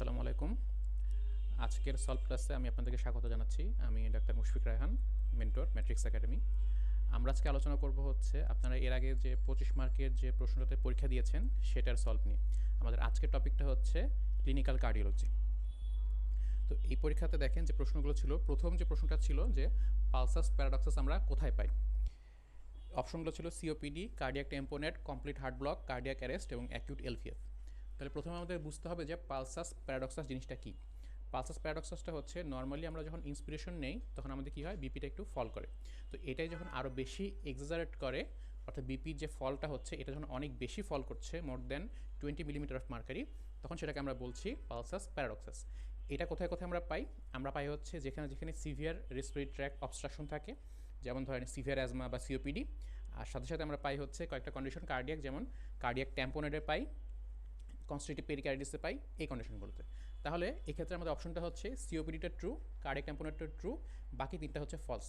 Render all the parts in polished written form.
আসসালামু আলাইকুম। আজকের সলভ ক্লাসে আমি আপনাদেরকে স্বাগত জানাচ্ছি। আমি doctor Mushfiq Raihan, mentor matrix academy. আমরা আজকে আলোচনা করব হচ্ছে আপনারা এর আগে যে 25 মার্কের যে প্রশ্নটাতে পরীক্ষা দিয়েছেন সেটার সলভ নিয়ে। আমাদের আজকের টপিকটা হচ্ছে ক্লিনিক্যাল কার্ডিওলজি। তো এই পরীক্ষাতে দেখেন যে প্রশ্নগুলো ছিল, প্রথম যে প্রশ্নটা ছিল যে পালসাস প্যারাডক্সাস আমরা কোথায় পাই। অপশনগুলো ছিল COPD, cardiac টেম্পোনেট, complete heart block, cardiac arrest এবং অ্যাকিউট এলভিএফ। তাহলে প্রথমে আমাদের বুঝতে হবে যে পালসাস প্যারাডক্সাস জিনিসটা কী। পালসাস প্যারাডক্সাসটা হচ্ছে নর্মালি আমরা যখন ইন্সপিরেশন নেই তখন আমাদের কী হয়, বিপিটা একটু ফল করে। তো এটাই যখন আরও বেশি এক্সাজারেট করে, অর্থাৎ বিপির যে ফলটা হচ্ছে এটা যখন অনেক বেশি ফল করছে, মোর দেন 20 মিলিমিটার অফ মার্কারি, তখন সেটাকে আমরা বলছি পালসাস প্যারাডক্সাস। এটা কোথায় কোথায় আমরা পাই? আমরা পাই হচ্ছে যেখানে যেখানে সিভিয়ার রেসপিরেটরি ট্র্যাক অবস্ট্রাকশন থাকে, যেমন ধরেন সিভিয়ার অ্যাজমা বা সিওপিডি। আর সাথে সাথে আমরা পাই হচ্ছে কয়েকটা কন্ডিশন কার্ডিয়াক, যেমন কার্ডিয়াক ট্যাম্পোনেটে পাই, কনস্ট্রিক্টিভ পেরিকার্ডিসে পাই, এই কন্ডিশনগুলোতে। তাহলে এক্ষেত্রে আমাদের অপশনটা হচ্ছে সিওপিডিটা ট্রু, কার্ডিয়াক ট্যাম্পোনেটটা ট্রু, বাকি তিনটা হচ্ছে ফলস।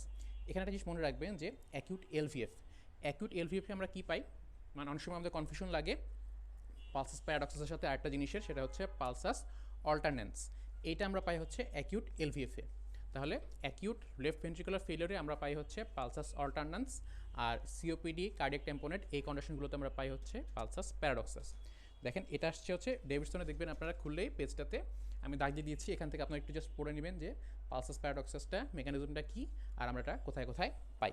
এখানে একটা জিনিস মনে রাখবেন যে অ্যাকিউট এলভিএফ, অ্যাকিউট এলভিএফে আমরা কী পাই, মানে অনেক সময় আমাদের কনফিউশন লাগে পালসাস প্যারাডক্সাসের সাথে আরেকটা জিনিসের, সেটা হচ্ছে পালসাস অল্টারন্যান্স। এইটা আমরা পাই হচ্ছে অ্যাকিউট এলভিএফে। তাহলে অ্যাকিউট লেফট ভেন্ট্রিকুলার ফেলিওরে আমরা পাই হচ্ছে পালসাস অল্টারন্যান্স, আর সিওপিডি, কার্ডিয়াক টেম্পোনেট, এই কন্ডিশনগুলোতে আমরা পাই হচ্ছে পালসাস প্যারাডক্সাস। দেখেন এটা আসছে হচ্ছে ডেভিডসনে, দেখবেন আপনারা খুললেই পেজটাতে আমি দাগ দিয়ে দিয়েছি, এখান থেকে আপনারা একটু জাস্ট পড়ে নেবেন যে পালসাস প্যারাডক্সাসটা মেকানিজমটা কী আর আমরা এটা কোথায় কোথায় পাই।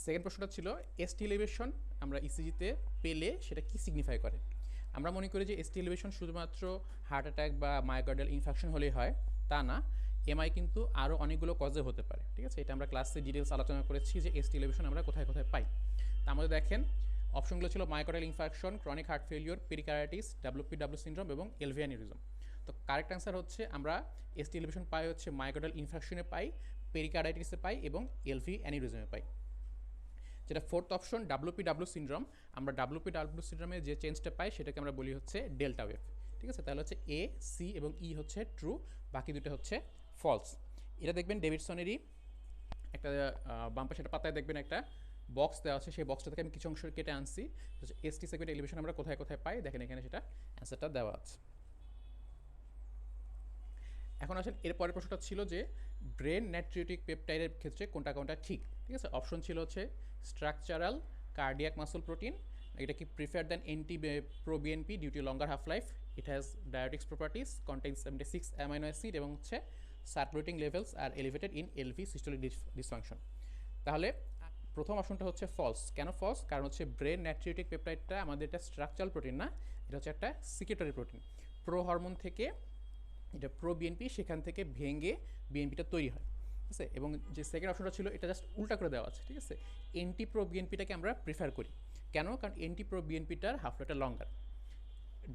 সেকেন্ড প্রশ্নটা ছিল এসটি এলিভেশন আমরা ইসিজিতে পেলে সেটা কি সিগনিফাই করে। আমরা মনে করি যে এসটি এলিভেশন শুধুমাত্র হার্ট অ্যাটাক বা মায়োকার্ডিয়াল ইনফেকশন হলেই হয়, তা না। এমআই কিন্তু আরও অনেকগুলো কজে হতে পারে, ঠিক আছে। এটা আমরা ক্লাসে ডিটেলস আলোচনা করেছি যে এসটি এলিভেশন আমরা কোথায় কোথায় পাই। তা আমাদের দেখেন অপশনগুলো ছিল myocardial infection, chronic heart failure, pericarditis, WPW syndrome এবং এলভি অ্যানিউরিজম। তো কারেক্ট অ্যান্সার হচ্ছে আমরা এসটি এলিভেশন পাই হচ্ছে মায়োকার্ডিয়াল ইনফেকশনে পাই, পেরিকার্ডাইটিসে পাই এবং এলভি অ্যানিউরিজমে পাই। যেটা ফোর্থ অপশন ডাব্লিউপিডাব্লিউ সিনড্রোম, আমরা ডাব্লিউপিডাব্লিউ সিনড্রোমে যে চেঞ্জটা পাই সেটাকে আমরা বলি হচ্ছে ডেল্টা ওয়েভ, ঠিক আছে। তাহলে হচ্ছে এ, সি এবং ই হচ্ছে ট্রু, বাকি দুটো হচ্ছে ফলস। এটা দেখবেন ডেভিডসনেরই একটা বাম পাশে একটা পাতায় দেখবেন একটা বক্স দেওয়া আছে, সেই বক্সটা থেকে আমি কিছু অংশ কেটে আনছি। এসটি সেগমেন্ট এলিভেশন আমরা কোথায় কোথায় পাই দেখেন, এখানে সেটা অ্যান্সারটা দেওয়া আছে। এখন আসেন এর পরের প্রশ্নটা ছিল যে ব্রেন নাইট্রিওটিক পেপটাইডের ক্ষেত্রে কোনটা কোনটা ঠিক, ঠিক আছে। অপশন ছিল হচ্ছে স্ট্রাকচারাল কার্ডিয়াক মাসল প্রোটিন, এটা কি prefer than NT pro BNP due to longer half life, it has diuretics properties, contains 76 amino acid এবং হচ্ছে circulating levels are elevated in LV systolic dysfunction. তাহলে প্রথম অপশনটা হচ্ছে ফলস। কেন ফলস? কারণ হচ্ছে ব্রেন নাইট্রিওটিক পেপটাইডটা আমাদের একটা স্ট্রাকচারাল প্রোটিন না, এটা হচ্ছে একটা সিক্রেটরি প্রোটিন। প্রো হরমোন থেকে এটা প্রো বিএনপি, সেখান থেকে ভেঙে বিএনপিটা তৈরি হয়, ঠিক আছে। এবং যে সেকেন্ড অপশনটা ছিল এটা জাস্ট উল্টা করে দেওয়া আছে, ঠিক আছে। এন্টি প্রো বিএনপিটাকে আমরা প্রেফার করি। কেন? কারণ এন্টি প্রো বিএনপিটার হাফ লাইফটা লঙ্গার।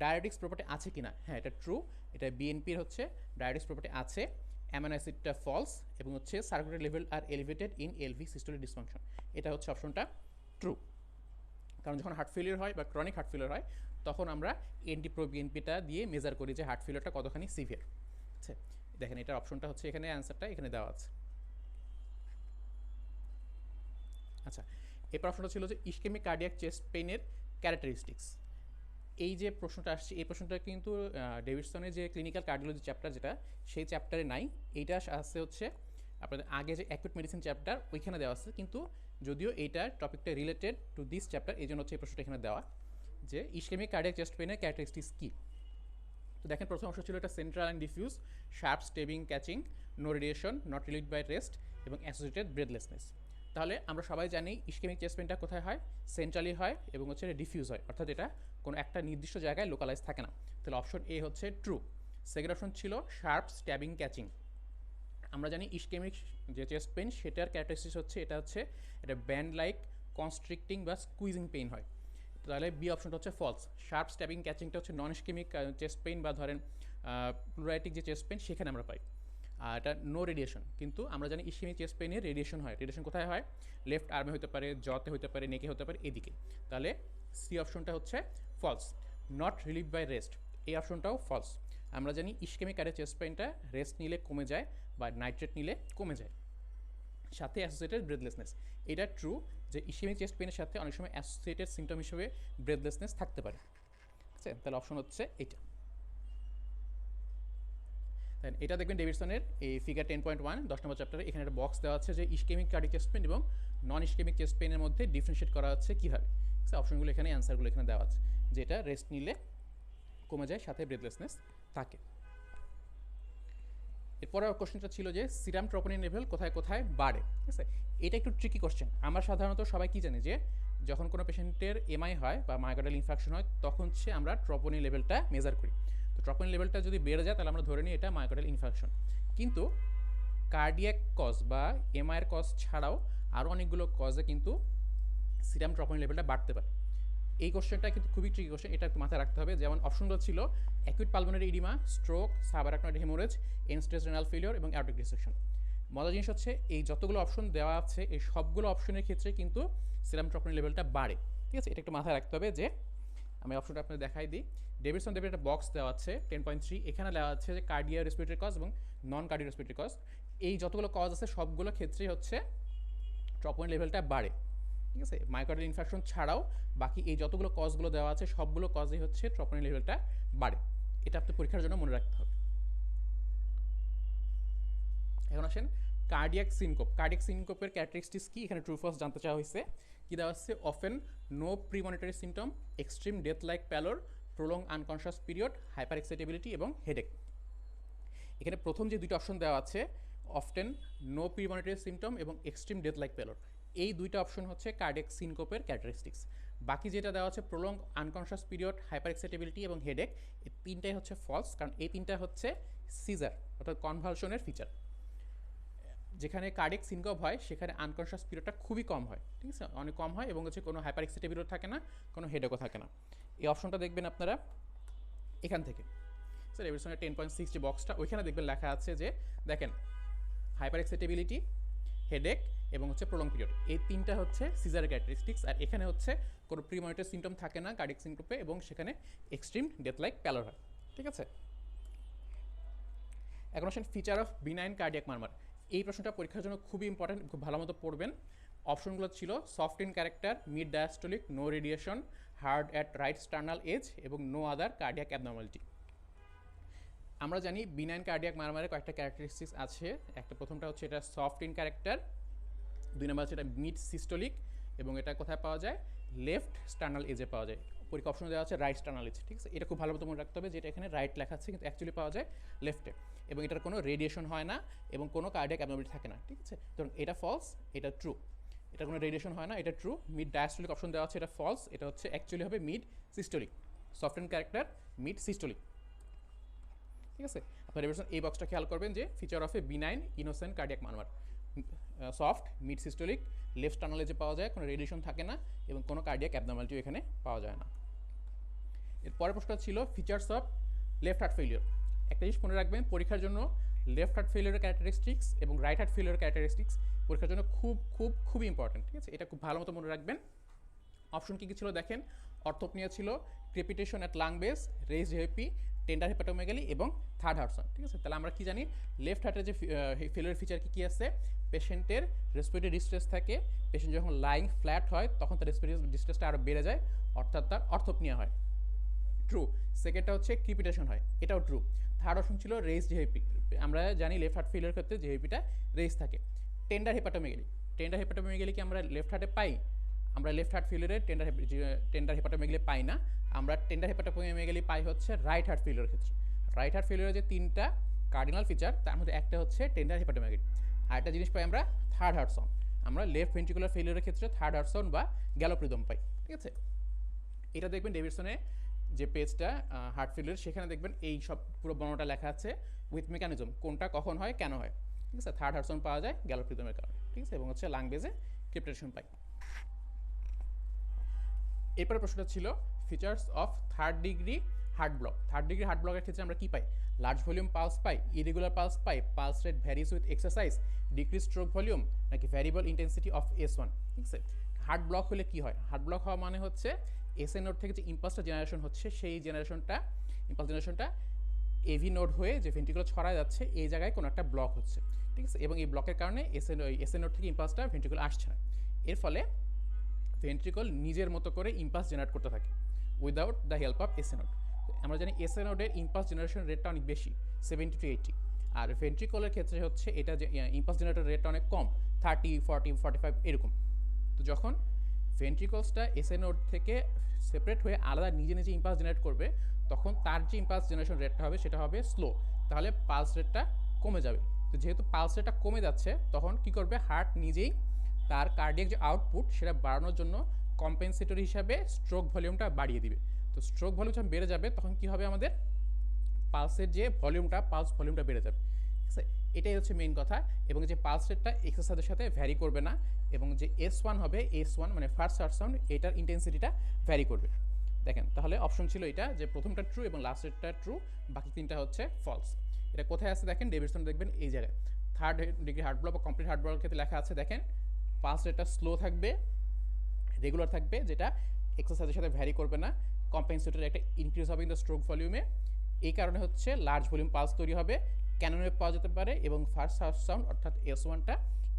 ডায়োটিক্স প্রপার্টি আছে কি না? হ্যাঁ, এটা ট্রু, এটা বিএনপির হচ্ছে ডায়োটিক্স প্রপার্টি আছে। অ্যামাইনো অ্যাসিডটা ফলস এবং হচ্ছে সার্কুলেটরি লেভেল আর elevated in LV systolic dysfunction, এটা হচ্ছে অপশনটা ট্রু। কারণ যখন হার্ট ফেলিয়ার হয় বা ক্রনিক হার্ট ফেলিয়ার হয় তখন আমরা এন্টিপ্রো বিএনপিটা দিয়ে মেজার করি যে হার্ট ফেলিয়ারটা কতখানি সিভিয়ার। আচ্ছা, দেখেন এটার অপশনটা হচ্ছে এখানে, অ্যান্সারটা এখানে দেওয়া আছে। আচ্ছা, এরপর অপশনটা ছিল যে ইসকেমিক কার্ডিয়াক চেস্ট পেইনের ক্যারেক্টারিস্টিক্স। এই যে প্রশ্নটা আসছে, এই প্রশ্নটা কিন্তু ডেভিডসনের যে ক্লিনিক্যাল কার্ডিওলজি চ্যাপ্টার, যেটা সেই চ্যাপ্টারে নাই। এইটা আসছে হচ্ছে আপনাদের আগে যে অ্যাকুট মেডিসিন চ্যাপ্টার, ওইখানে দেওয়া আছে। কিন্তু যদিও এইটার টপিকটা রিলেটেড টু দিস চ্যাপ্টার, এই জন্য হচ্ছে এই প্রশ্নটা এখানে দেওয়া যে ইসকেমিক কার্ডিয়াক চেস্ট পেইনের ক্যারেক্টারিস্টিক্স কী। তো দেখেন প্রথম অংশ ছিল এটা central and diffuse, sharp stabbing catching, no radiation, not relieved by rest এবং অ্যাসোসিয়েটেড ব্রেথলেসনেস। তাহলে আমরা সবাই জানি ইসকেমিক চেস্ট পেইনটা কোথায় হয়, সেন্ট্রালি হয় এবং হচ্ছে ডিফিউজ হয়, অর্থাৎ এটা কোনো একটা নির্দিষ্ট জায়গায় লোকালাইজ থাকে না। তাহলে অপশন এ হচ্ছে ট্রু। সেকেন্ড অপশন ছিল শার্প স্ট্যাবিং ক্যাচিং। আমরা জানি ইসকেমিক যে চেস্ট পেইন সেটার ক্যারেক্টারিস্টিক্স হচ্ছে এটা হচ্ছে এটা ব্যান্ড লাইক কনস্ট্রিক্টিং বা স্কুইজিং পেইন হয়। তাহলে বি অপশনটা হচ্ছে ফলস। শার্প স্ট্যাবিং ক্যাচিংটা হচ্ছে নন ইসকেমিক চেস্ট পেইন বা ধরেন প্লুরাইটিক যে চেস্ট পেইন সেখানে আমরা পাই। আর এটা নো রেডিয়েশন, কিন্তু আমরা জানি ইসকেমিক চেস্ট পেইনের রেডিয়েশন হয়। রেডিয়েশন কোথায় হয়? লেফট আর্মে হতে পারে, জতে হতে পারে, নেকে হতে পারে, এদিকে। তাহলে সি অপশনটা হচ্ছে false. Not relieve by rest, এই অপশনটাও ফলস। আমরা জানি ইসকেমিক কার্ডিয়াক চেস্ট পেইনটা রেস্ট নিলে কমে যায় বা নাইট্রেট নিলে কমে যায়, সাথে অ্যাসোসিয়েটেড ব্রেথলেসনেস। এটা ট্রু যে ইসকেমিক চেস্ট পেইনের সাথে অনেক সময় অ্যাসোসিয়েটেড সিমটম হিসেবে ব্রেথলেসনেস থাকতে পারে। আছে, তাহলে অপশন হচ্ছে এটা। দেন এটা দেখবেন ডেভিডসনের এই ফিগার 10.1 10 নম্বর চ্যাপ্টারে, এখানে একটা বক্স দেওয়া আছে যে ইসকেমিক কার্ডিয়াক চেস্ট পেইন এবং নন ইসকেমিক চেস্ট পেইনের মধ্যে ডিফারেন্সিয়েট করা হচ্ছে কীভাবে। অপশনগুলো এখানে, অ্যান্সারগুলো এখানে দেওয়া আছে, যেটা রেস্ট নিলে কমে যায়, সাথে ব্রেথলেসনেস থাকে। এরপরে কোশ্চেনটা ছিল যে সিরাম ট্রপোনিন লেভেল কোথায় কোথায় বাড়ে, ঠিক আছে। এটা একটু ট্রিকি কোশ্চেন। আমরা সাধারণত সবাই কি জানি যে যখন কোনো পেশেন্টের এমআই হয় বা মায়োকার্ডিয়াল ইনফার্কশন হয় তখন হচ্ছে আমরা ট্রপোনিন লেভেলটা মেজার করি। তো ট্রপোনিন লেভেলটা যদি বেড়ে যায় তাহলে আমরা ধরে নিই এটা মায়োকার্ডিয়াল ইনফার্কশন। কিন্তু কার্ডিয়াক কজ বা এমআইয়ের কজ ছাড়াও আরও অনেকগুলো কজে কিন্তু সিরাম ট্রপোনিন লেভেলটা বাড়তে পারে। এই কোশ্চেনটা কিন্তু খুবই ট্রিকি কোশ্চেন, এটা একটু মাথায় রাখতে হবে। যেমন অপশনগুলো ছিল acute pulmonary oedema, stroke, subarachnoid haemorrhage, end stage renal failure এবং অ্যাওর্টিক ডিসেকশন। মজার জিনিস হচ্ছে এই যতগুলো অপশন দেওয়া আছে এই সবগুলো অপশনের ক্ষেত্রে কিন্তু সিরাম ট্রপোনিন লেভেলটা বাড়ে, ঠিক আছে। এটা একটু মাথায় রাখতে হবে। যে আমি অপশনটা আপনাদের দেখাই দিই। ডেভিডসন লেভেলের একটা বক্স দেওয়া আছে 10.3, এখানে দেওয়া আছে যে কার্ডিয়া রেসপিরেটরি কজ এবং নন কার্ডিও রেসপিরেটরি কজ। এই যতগুলো কজ আছে সবগুলো ক্ষেত্রেই হচ্ছে ট্রপোনিন লেভেলটা বাড়ে, ঠিক আছে। মায়োকার্ডিয়াল ইনফার্কশন ছাড়াও বাকি এই যতগুলো কজগুলো দেওয়া আছে সবগুলো কজই হচ্ছে ট্রপোনিন লেভেলটা বাড়ে। এটা আপনার পরীক্ষার জন্য মনে রাখতে হবে। এখন আসেন কার্ডিয়াক সিনকোপ। কার্ডিয়াক সিনকোপের ক্যারেক্টারিস্টিক্স কি, এখানে ট্রু ফলস জানতে চাওয়া হয়েছে। কি দেওয়া হচ্ছে, often no premonitory symptom, extreme death like pallor, prolong unconscious period, hyper excitability এবং হেডেক। এখানে প্রথম যে দুইটা অপশন দেওয়া আছে অফটেন নো প্রিমনিটরি সিমটম এবং এক্সট্রিম ডেথ লাইক প্যালোর, এই দুইটা অপশন হচ্ছে কার্ডিয়াক সিনকোপের ক্যারেক্টারিস্টিক্স। বাকি যেটা দেওয়া আছে prolong unconscious period, hyper excitability এবং হেডেক, এই তিনটাই হচ্ছে ফলস, কারণ এই তিনটা হচ্ছে সিজার অর্থাৎ কনভালশনের ফিচার। যেখানে কার্ডিয়াক সিনকোপ হয় সেখানে আনকনশাস পিরিয়ডটা খুবই কম হয়, ঠিক আছে, অনেক কম হয় এবং হচ্ছে কোনো হাইপার এক্সাইটেবিলিটি থাকে না, কোনো হেডেকও থাকে না। এই অপশনটা দেখবেন আপনারা এখান থেকে, স্যার ডেভিডসনের 10.6 যে বক্সটা ওইখানে দেখবেন লেখা আছে যে দেখেন হাইপার এক্সাইটেবিলিটি, হেডেক এবং হচ্ছে প্রলং পিরিয়ড, এই তিনটা হচ্ছে সিজার ক্যারেক্টারিস্টিক্স। আর এখানে হচ্ছে কোনো প্রিমনিটরি সিমটম থাকে না কার্ডিয়াক সিনকোপে এবং সেখানে এক্সট্রিম ডেথ লাইক প্যালোর হয়, ঠিক আছে। এখন আসেন ফিচার অফ বিনাইন কার্ডিয়াক মারমার। এই প্রশ্নটা পরীক্ষার জন্য খুবই ইম্পর্টেন্ট, খুব ভালো মতো পড়বেন। অপশনগুলো ছিল soft in character, mid diastolic, no radiation, heard at right sternal edge এবং নো আদার কার্ডিয়াক অ্যাবনর্মালিটি। আমরা জানি বিনাইন কার্ডিয়াক মারমারের কয়েকটা ক্যারেক্টারিস্টিক্স আছে। একটা প্রথমটা হচ্ছে এটা সফট ইন ক্যারেক্টার, দুই নম্বর হচ্ছে এটা মিড সিস্টোলিক এবং এটা কোথায় পাওয়া যায়, লেফট স্টার্নাল এজে পাওয়া যায়। পরীক্ষা অপশন দেওয়া আছে রাইট স্টার্নাল এজ, ঠিক আছে। এটা খুব ভালো মতো মনে রাখতে হবে যেটা এখানে রাইট লেখা আছে কিন্তু অ্যাকচুয়ালি পাওয়া যায় লেফটে, এবং এটার কোনো রেডিয়েশন হয় না এবং কোনো কার্ডিয়াক অ্যাবনর্মালিটি থাকে না, ঠিক আছে। ধরুন এটা ফলস, এটা ট্রু। এটা কোনো রেডিয়েশন হয় না, এটা ট্রু। মিড ডায়াস্টোলিক অপশন দেওয়া আছে, এটা ফলস, এটা হচ্ছে অ্যাকচুয়ালি হবে mid systolic. Soft in character, mid systolic, ঠিক আছে। আপনার এই বক্সটা খেয়াল করবেন যে feature of a benign innocent cardiac murmur, soft, mid systolic, left sternal এজে পাওয়া যায়, কোনো রেডিয়েশন থাকে না এবং কোনো কার্ডিয়াক অ্যাবনর্মালিটিও এখানে পাওয়া যায় না। এর পরের প্রশ্নটা ছিল features of left heart failure. একটা জিনিস মনে রাখবেন, পরীক্ষার জন্য লেফট হার্ট ফেলিওরের ক্যারেক্টারিস্টিক্স এবং রাইট হার্ট ফেলিওরের ক্যারেক্টারিস্টিক্স পরীক্ষার জন্য খুবই ইম্পর্টেন্ট, ঠিক আছে। এটা খুব ভালো মতো মনে রাখবেন। অপশন কী কী ছিল দেখেন, অর্থোপনিয়া ছিল, crepitation at lung base, raised হেপি, টেন্ডার হেপাটোমেগালি এবং থার্ড হার্টসন, ঠিক আছে। তাহলে আমরা কি জানি লেফট হার্টের যে ফেলিওর ফিচার কী আছে, পেশেন্টের রেসপিরেটরি ডিস্ট্রেস থাকে, পেশেন্ট যখন লাইং ফ্ল্যাট হয় তখন তার রেসপিরেটরি ডিস্ট্রেসটা আরও বেড়ে যায়, অর্থাৎ তার অর্থোপনিয়া হয়, ট্রু। সেকেন্ডটা হচ্ছে ক্রিপিটেশন হয়, এটাও ট্রু। থার্ড অপশন ছিল রেজড হেপি, আমরা জানি লেফট হার্ট ফেলিওর ক্ষেত্রে যে হেপিটা রেজ থাকে। টেন্ডার হেপাটোমেগালি, টেন্ডার হেপাটোমেগালি কি আমরা লেফট হার্টে পাই? আমরা লেফট হার্ট ফেলিওরে টেন্ডার হেপাটোমেগালি পাই না, আমরা টেন্ডার হেপাটোমেগালি পাই হচ্ছে রাইট হার্ট ফেলিওরের ক্ষেত্রে। রাইট হার্ট ফেলিওরের যে তিনটা কার্ডিনাল ফিচার তার মধ্যে একটা হচ্ছে টেন্ডার হেপাটোমেগালি, আর একটা জিনিস পাই আমরা থার্ড হার্টসন, আমরা লেফট ভেন্ট্রিকুলার ফেলিওরের ক্ষেত্রে থার্ড হার্টসন বা গ্যালোপ্রিদম পাই, ঠিক আছে। এটা দেখবেন ডেভিডসনে যে পেজটা হার্ট ফেলিওর, সেখানে দেখবেন এই সব পুরো বর্ণনাটা লেখা আছে উইথ মেকানিজম, কোনটা কখন হয়, কেন হয়, ঠিক আছে। থার্ড হার্টসন পাওয়া যায় গ্যালোপ্রিদমের কারণে, ঠিক আছে, এবং হচ্ছে লাং বেজে ক্রিপিটেশন পাই। এরপরে প্রশ্নটা ছিল features of third degree heart block. Third degree heart ব্লকের ক্ষেত্রে আমরা কী পাই? লার্জ ভলিউম পালস পাই, ইরেগুলার পালস পাই, pulse rate varies with exercise, decrease stroke volume, নাকি ভ্যারিয়েবল ইন্টেন্সিটি অফ S1, ঠিক আছে। হার্ট ব্লক হলে কী হয়? হার্ট ব্লক হওয়া মানে হচ্ছে এসএ নোড থেকে যে ইম্পালসটা জেনারেশন হচ্ছে সেই ইম্পালস জেনারেশনটা এভি নোড হয়ে যে ভেন্ট্রিকুলার ছড়ায় যাচ্ছে এই জায়গায় কোনো একটা ব্লক হচ্ছে, ঠিক আছে, এবং এই ব্লকের কারণে এসএ নোড থেকে ইম্পালসটা ভেন্ট্রিকুলার আসছে না। এর ফলে ভেন্ট্রিকল নিজের মতো করে ইম্পালস জেনারেট করতে থাকে, without the help of SA node. আমরা জানি এসএ নোডের ইম্পালস জেনারেশন রেটটা অনেক বেশি, 70 to 80, আর ভেন্ট্রিকলের ক্ষেত্রে হচ্ছে এটা যে ইম্পালস জেনারেটর রেটটা অনেক কম, 30, 40, 45 এরকম। তো যখন ভেন্ট্রিকলসটা এসএ নোড থেকে সেপারেট হয়ে আলাদা নিজে নিজে ইম্পালস জেনারেট করবে, তখন তার যে ইম্পালস জেনারেশন রেটটা হবে সেটা হবে স্লো, তাহলে পালস রেটটা কমে যাবে। তো যেহেতু পালস রেটটা কমে যাচ্ছে, তখন কি করবে, হার্ট নিজেই তার কার্ডিয়াক যে আউটপুট সেটা বাড়ানোর জন্য কম্পেনসেটরি হিসাবে স্ট্রোক ভলিউমটা বাড়িয়ে দিবে। তো স্ট্রোক ভলিউম যখন বেড়ে যাবে, তখন কি হবে, আমাদের পালসের যে ভলিউমটা, পালস ভলিউমটা বেড়ে যাবে। ঠিক আছে, এটাই হচ্ছে মেইন কথা। এবং যে পালস রেটটা এক্সারসাইজের সাথে ভ্যারি করবে না, এবং যে S1 হবে, S1 মানে ফার্স্ট হার্ট সাউন্ড, এটার ইন্টেন্সিটিটা ভ্যারি করবে। দেখেন, তাহলে অপশন ছিল এটা যে প্রথমটা ট্রু এবং লাস্টেরটা ট্রু, বাকি তিনটা হচ্ছে ফলস। এটা কোথায় আছে দেখেন, ডেভিডসন দেখবেন এই জায়গায় থার্ড ডিগ্রি হার্ট ব্লক বা কমপ্লিট হার্ট ব্লকের ক্ষেত্রে লেখা আছে। দেখেন, পালস রেটটা স্লো থাকবে, রেগুলার থাকবে, যেটা এক্সারসাইজের সাথে ভ্যারি করবে না, কম্পেনসেটর একটা ইনক্রিজ হবে ইন দ্য স্ট্রোক ভলিউমে। এই কারণে হচ্ছে লার্জ ভলিউম পালস তৈরি হবে, ক্যানন ওয়েভ পাওয়া যেতে পারে, এবং ফার্স্ট হার্ট সাউন্ড অর্থাৎ S1টা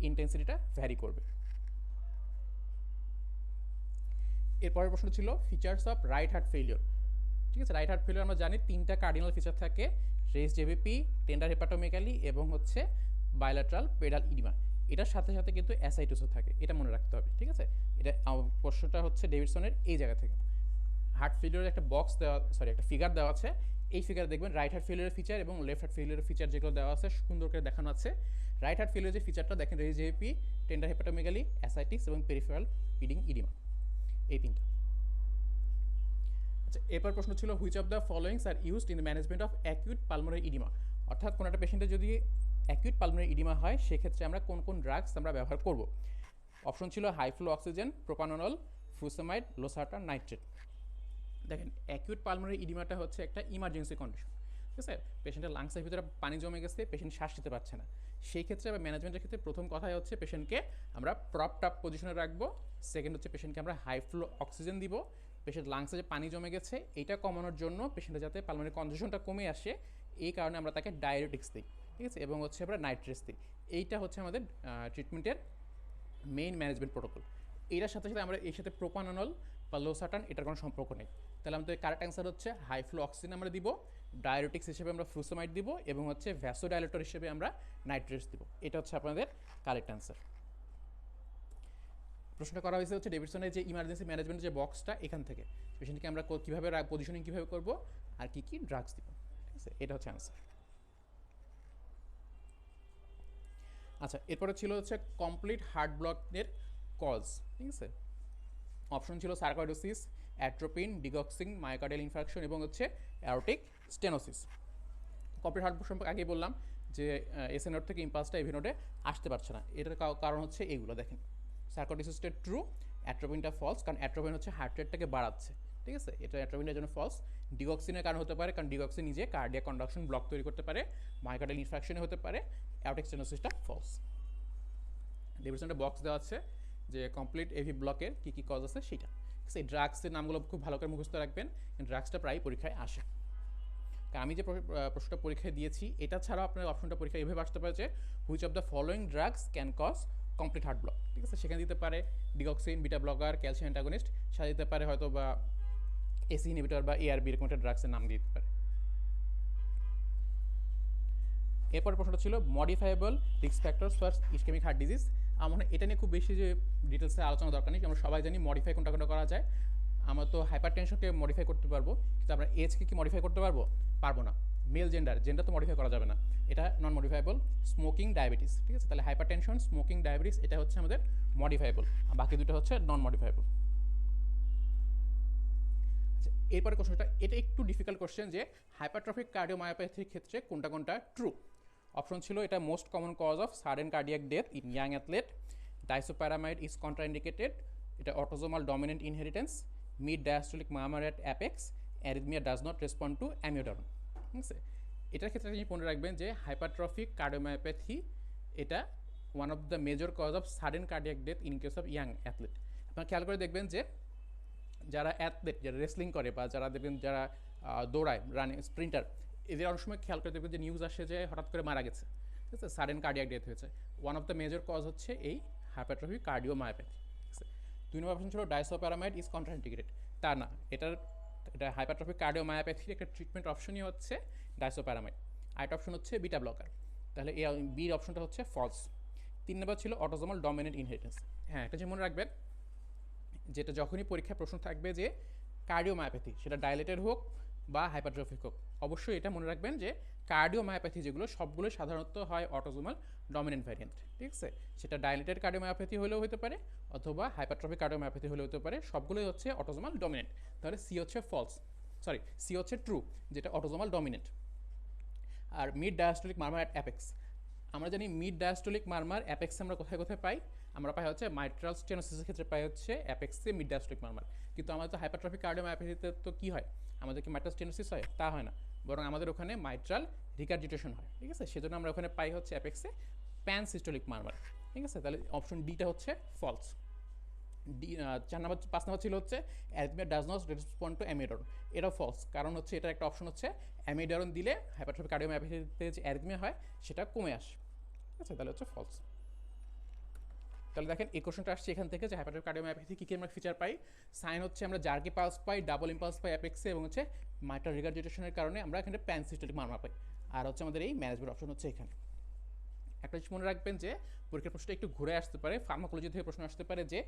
ইন্টেন্সিটিটা ভ্যারি করবে। এরপরের প্রশ্ন ছিল features of right heart failure. ঠিক আছে, রাইট হার্ট ফেলিওর আমরা জানি তিনটা কার্ডিনাল ফিচার থাকে, রেস জেভিপি, টেন্ডার হেপাটোমেগালি, এবং হচ্ছে বায়োল্যাটারাল পেডাল ইডিমা। এটার সাথে সাথে কিন্তু অ্যাসাইটোসও থাকে, এটা মনে রাখতে হবে। ঠিক আছে, এটা প্রশ্নটা হচ্ছে ডেভিডসনের এই জায়গা থেকে। হার্ট ফেলিওরের একটা বক্স দেওয়া, সরি একটা ফিগার দেওয়া আছে। এই ফিগার দেখবেন রাইট হার্ট ফেলিওরের ফিচার এবং লেফট হার্ট ফেলিওরের ফিচার যেগুলো দেওয়া আছে সুন্দর করে দেখানো আছে। রাইট হার্ট ফেলিওরের যে ফিচারটা দেখেন, raised JVP, tender hepatomegaly, ascites এবং পেরিফেরাল ফিডিং ইডিমা, এই তিনটা। আচ্ছা, এরপর প্রশ্ন ছিল which of the followings are used in the management of acute pulmonary oedema. অর্থাৎ কোনো একটা পেশেন্টের যদি অ্যাকিউট পালমোনারি ইডিমা হয়, সেক্ষেত্রে আমরা কোন কোন ড্রাগস আমরা ব্যবহার করব। অপশন ছিল high flow oxygen, propranolol, frusemide, losartan, nitrate. দেখেন, অ্যাকিউট পালমোনারি ইডিমাটা হচ্ছে একটা ইমার্জেন্সি কন্ডিশন। ঠিক আছে, পেশেন্টের লাংসের ভিতরে পানি জমে গেছে, পেশেন্ট শ্বাস নিতে পারছে না। সেই ক্ষেত্রে বা ম্যানেজমেন্টের ক্ষেত্রে প্রথম কথাই হচ্ছে পেশেন্টকে আমরা প্রপ টাপ পজিশনে রাখবো। সেকেন্ড হচ্ছে পেশেন্টকে আমরা হাই ফ্লো অক্সিজেন দিব। পেশেন্ট লাংসে যে পানি জমে গেছে এইটা কমানোর জন্য, পেশেন্টের যাতে পালমোনারি কনজেশনটা কমে আসে, এই কারণে আমরা তাকে ডায়ুরেটিক্স দিই। ঠিক আছে, এবং হচ্ছে আমরা নাইট্রেটস দিই। এইটা হচ্ছে আমাদের ট্রিটমেন্টের মেইন ম্যানেজমেন্ট প্রোটোকল। এইটার সাথে সাথে আমরা এর সাথে প্রোপানোনল বা লোসার্টান এটার কোনো সম্পর্ক নেই। তাহলে আমাদের কারেক্ট অ্যান্সার হচ্ছে হাই ফ্লো অক্সিজেন আমরা দিব, ডায়ুরেটিক্স হিসেবে আমরা ফ্লুসামাইড দিব, এবং হচ্ছে ভ্যাসোডাইলেটর হিসেবে আমরা নাইট্রেটস দিব। এটা হচ্ছে আপনাদের কারেক্ট অ্যান্সার। প্রশ্নটা করা হয়েছে হচ্ছে ডেভিডসনের যে ইমার্জেন্সি ম্যানেজমেন্টের যে বক্সটা, এখান থেকে পেশেন্টকে আমরা কীভাবে পজিশনিং কীভাবে করব আর কী কী ড্রাগস দিব। ঠিক আছে, এটা হচ্ছে অ্যান্সার। আচ্ছা, এরপরে ছিল হচ্ছে কমপ্লিট হার্ট ব্লকের কজ। ঠিক আছে, অপশন ছিল সার্কোইডোসিস, অ্যাট্রোপিন, ডিগক্সিং, মায়োকার্ডিয়াল ইনফার্কশন, এবং হচ্ছে অ্যাওরটিক স্টেনোসিস। কমপ্লিট হার্ট সম্পর্কে আগেই বললাম যে এসএ নোড থেকে ইম্পালসটা এভি নোডে আসতে পারছে না। এটার কারণ হচ্ছে এইগুলো। দেখেন, সার্কোইডোসিসটা ট্রু, অ্যাট্রোপিনটা ফলস, কারণ অ্যাট্রোপিন হচ্ছে হার্ট রেটটাকে বাড়াচ্ছে। ঠিক আছে, এটা অ্যাট্রোপিনের জন্য ফলস। ডিগক্সিনের কারণ হতে পারে, কারণ ডিগক্সিন নিজে কার্ডিয়াক কন্ডাকশন ব্লক তৈরি করতে পারে, মায়োকার্ডিয়াল ইনফার্কশনে হতে পারে। অ্যাওরটিক স্টেনোসিসটা ফলস। ডেভিডসনের বক্স দেওয়া আছে যে কমপ্লিট এভি ব্লকের কী কী কজ আছে সেটা। সেই ড্রাগসের নামগুলো খুব ভালো করে মুখস্থ রাখবেন, ড্রাগসটা প্রায় পরীক্ষায় আসে। কারণ আমি যে প্রশ্নটা পরীক্ষায় দিয়েছি, এটা ছাড়াও আপনার অপশনটা পরীক্ষায় এভাবে আসতে পারে যে which of the following drugs can cause complete heart block. ঠিক আছে, সেখানে দিতে পারে digoxin, beta blocker, calcium antagonist, সাথে দিতে পারে হয়তো বা এসি ইনহিবিটর বা এআরবি, এরকম একটা ড্রাগসের নাম দিতে পারে। এরপর প্রশ্নটা ছিল modifiable risk factors for ischaemic heart disease. আমার এটা নিয়ে খুব বেশি যে ডিটেলসে আলোচনা দরকার নেই, আমরা সবাই জানি মডিফাই কোনটা কোনটা করা যায়। আমরা তো হাইপার টেনশনকে মডিফাই করতে পারবো, কিন্তু আমরা এজকে কি মডিফাই করতে পারবো? পারবো না। মেল জেন্ডার তো মডিফাই করা যাবে না, এটা নন মডিফাইবল। Smoking, diabetes. ঠিক আছে, তাহলে হাইপার টেনশন, স্মোকিং, ডায়াবেটিস এটা হচ্ছে আমাদের মডিফাইবল, আর বাকি দুটো হচ্ছে নন মডিফাইবল। আচ্ছা, এরপরে কোশ্চেনটা এটা একটু ডিফিকাল্ট কোশ্চেন যে হাইপারট্রফিক কার্ডিওমায়োপ্যাথির ক্ষেত্রে কোনটা কোনটা ট্রু। অপশন ছিল এটা most common cause of sudden cardiac death in young athlete, disopyramide is contraindicated, এটা autosomal dominant inheritance, mid diastolic murmur at apex, arrhythmia does not respond to amiodarone. ঠিক আছে, এটার ক্ষেত্রে আপনি মনে রাখবেন যে হাইপারট্রফিক কার্ডিওমায়োপ্যাথি এটা one of the major cause of sudden cardiac death in case of young athlete. আপনারা খেয়াল করে দেখবেন যে যারা অ্যাথলেট, যারা রেসলিং করে বা যারা দেখবেন যারা দৌড়ায়, রানিং স্প্রিন্টার, এদের অনেক সময় খেয়াল করে দেখবেন যে নিউজ আসে যে হঠাৎ করে মারা গেছে। ঠিক আছে, সাডেন কার্ডিয়াক ডেথ হয়েছে। One of the major cause হচ্ছে এই হাইপারট্রফিক কার্ডিওমায়োপ্যাথি। ঠিক আছে, 2 নম্বর অপশন ছিল ডাইসোপ্যারামাইড ইজ কন্ট্রাইন্ডিকেটেড। তা না, এটার এটা হাইপারট্রফিক কার্ডিওমায়োপ্যাথির একটা ট্রিটমেন্ট অপশনই হচ্ছে ডাইসোপ্যারামাইড, আরেকটা অপশন হচ্ছে বিটা ব্লকার। তাহলে এই বির অপশনটা হচ্ছে ফলস। 3 নম্বর ছিল অটোজোমাল ডমিনেন্ট ইনহেরিটেন্স। হ্যাঁ, এটা যে মনে রাখবেন, যেটা যখনই পরীক্ষায় প্রশ্ন থাকবে যে কার্ডিওমায়োপ্যাথি, সেটা ডাইলেটেড হোক বা হাইপারট্রফিক হোক, অবশ্যই এটা মনে রাখবেন যে কার্ডিওমায়োপ্যাথি যেগুলো সবগুলো সাধারণত হয় অটোজোমাল ডমিনেন্ট ভ্যারিয়েন্ট। ঠিক আছে, সেটা ডাইলেটেড কার্ডিওমায়োপ্যাথি হলেও হতে পারে অথবা হাইপারট্রফিক কার্ডিওমায়োপ্যাথি হলেও হতে পারে, সবগুলোই হচ্ছে অটোজোমাল ডমিনেন্ট। তাহলে সি হচ্ছে ফলস, সরি সি হচ্ছে ট্রু, যেটা অটোজোমাল ডমিনেন্ট। আর mid diastolic murmur at apex, আমরা জানি মিড ডায়াস্টোলিক মারমার অ্যাপেক্সে আমরা কোথায় কোথায় পাই, আমরা পাই হচ্ছে মাইট্রাল স্টেনোসিসের ক্ষেত্রে পাই হচ্ছে অ্যাপেক্সে মিড ডায়াস্টোলিক মারমার। কিন্তু আমাদের তো হাইপারট্রফিক কার্ডিওমায়োপ্যাথিতে তো কী হয়, আমাদের কি মাইট্রাল স্টেনোসিস হয়? তা হয় না, বরং আমাদের ওখানে মাইট্রাল রিকার্জিটেশন হয়। ঠিক আছে, সেজন্য আমরা ওখানে পাই হচ্ছে অ্যাপেক্সে প্যান সিস্টোলিক মারমার। ঠিক আছে, তাহলে অপশন ডিটা হচ্ছে ফলস। ডি 5 নম্বর ছিল হচ্ছে arrhythmia does not respond to amiodarone, এটাও ফলস, কারণ হচ্ছে এটা একটা অপশন হচ্ছে অ্যামিডারন দিলে হাইপারট্রফিক কার্ডিওমায়োপ্যাথিতে যে অ্যারিথমিয়া হয় সেটা কমে আসে। ঠিক আছে, তাহলে হচ্ছে ফলস। তাহলে দেখেন এই কোশ্চেনটা আসছে এখান থেকে যে হাইপারট্রফিক কার্ডিওমায়োপ্যাথি কী কী আমরা ফিচার পাই। সাইন হচ্ছে আমরা জার্কি পালস পাই, ডাবল ইম্পালস পাই অ্যাপেক্সে, এবং হচ্ছে মাইট্রাল রিগার্জিটেশনের কারণে আমরা এখানে প্যানসিস্টোলিক মারমার পাই। আর হচ্ছে আমাদের এই ম্যানেজমেন্ট অপশন হচ্ছে এখানে। একটা জিনিস মনে রাখবেন যে পরীক্ষার প্রশ্নটা একটু ঘুরে আসতে পারে, ফার্মাকোলজি থেকে প্রশ্ন আসতে পারে যে